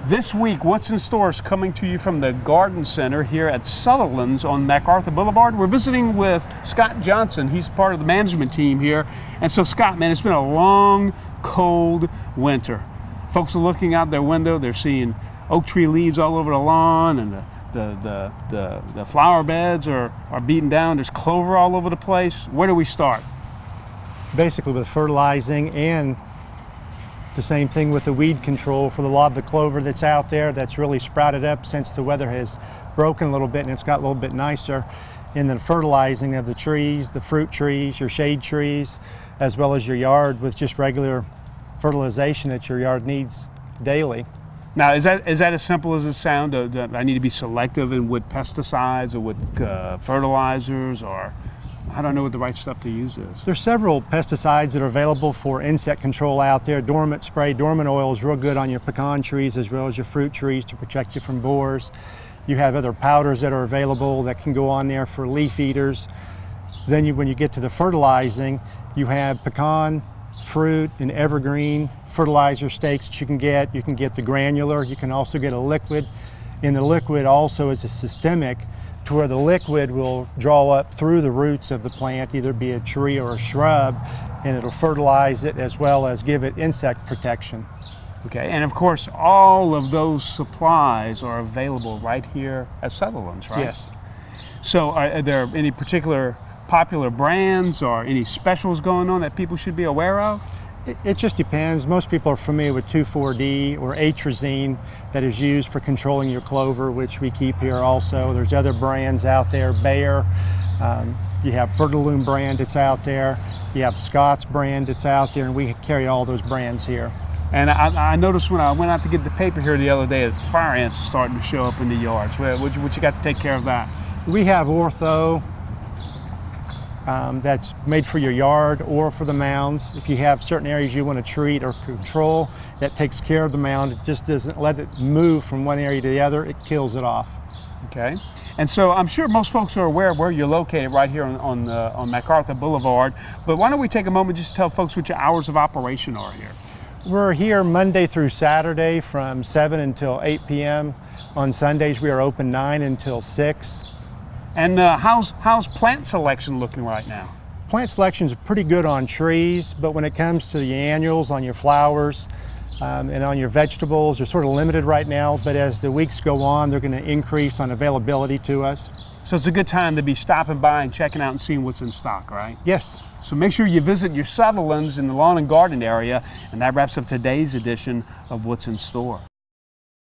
This week, What's in Store is coming to you from the Garden Center here at Sutherlands on MacArthur Boulevard. We're visiting with Scott Johnson. He's part of the management team here. And so, Scott, man, it's been a long, cold winter. Folks are looking out their window. They're seeing oak tree leaves all over the lawn, and the flower beds are beaten down. There's clover all over the place. Where do we start? Basically with fertilizing, and the same thing with the weed control for a lot of the clover that's out there that's really sprouted up since the weather has broken a little bit and it's got a little bit nicer. And then fertilizing of the trees, the fruit trees, your shade trees, as well as your yard with just regular fertilization that your yard needs daily. Now, is that as simple as it sounds? Do I need to be selective in with pesticides or with fertilizers, or I don't know what the right stuff to use is? There's several pesticides that are available for insect control out there. Dormant spray, dormant oil is real good on your pecan trees as well as your fruit trees to protect you from borers. You have other powders that are available that can go on there for leaf eaters. Then when you get to the fertilizing, you have pecan, fruit, and evergreen fertilizer stakes that you can get. You can get the granular, you can also get a liquid. And the liquid also is a systemic, to where the liquid will draw up through the roots of the plant, either be a tree or a shrub, and it'll fertilize it as well as give it insect protection. Okay, and of course, all of those supplies are available right here at Sutherlands, right? Yes. So are there any particular popular brands or any specials going on that people should be aware of? It just depends. Most people are familiar with 2,4-D or atrazine that is used for controlling your clover, which we keep here also. There's other brands out there, Bayer. You have Fertilume brand that's out there. You have Scott's brand that's out there, and we carry all those brands here. And I noticed when I went out to get the paper here the other day, that fire ants are starting to show up in the yards. What you got to take care of that? We have Ortho. That's made for your yard or for the mounds. If you have certain areas you want to treat or control, that takes care of the mound. It just doesn't let it move from one area to the other. It kills it off. Okay. And so I'm sure most folks are aware of where you're located right here on MacArthur Boulevard. But why don't we take a moment just to tell folks what your hours of operation are here? We're here Monday through Saturday from 7 until 8 p.m. On Sundays we are open 9 until 6. And how's plant selection looking right now? Plant selection is pretty good on trees, but when it comes to the annuals, on your flowers, and on your vegetables, they're sort of limited right now, but as the weeks go on, they're going to increase on availability to us. So it's a good time to be stopping by and checking out and seeing what's in stock, right? Yes. So make sure you visit your Sutherlands in the lawn and garden area, and that wraps up today's edition of What's in Store.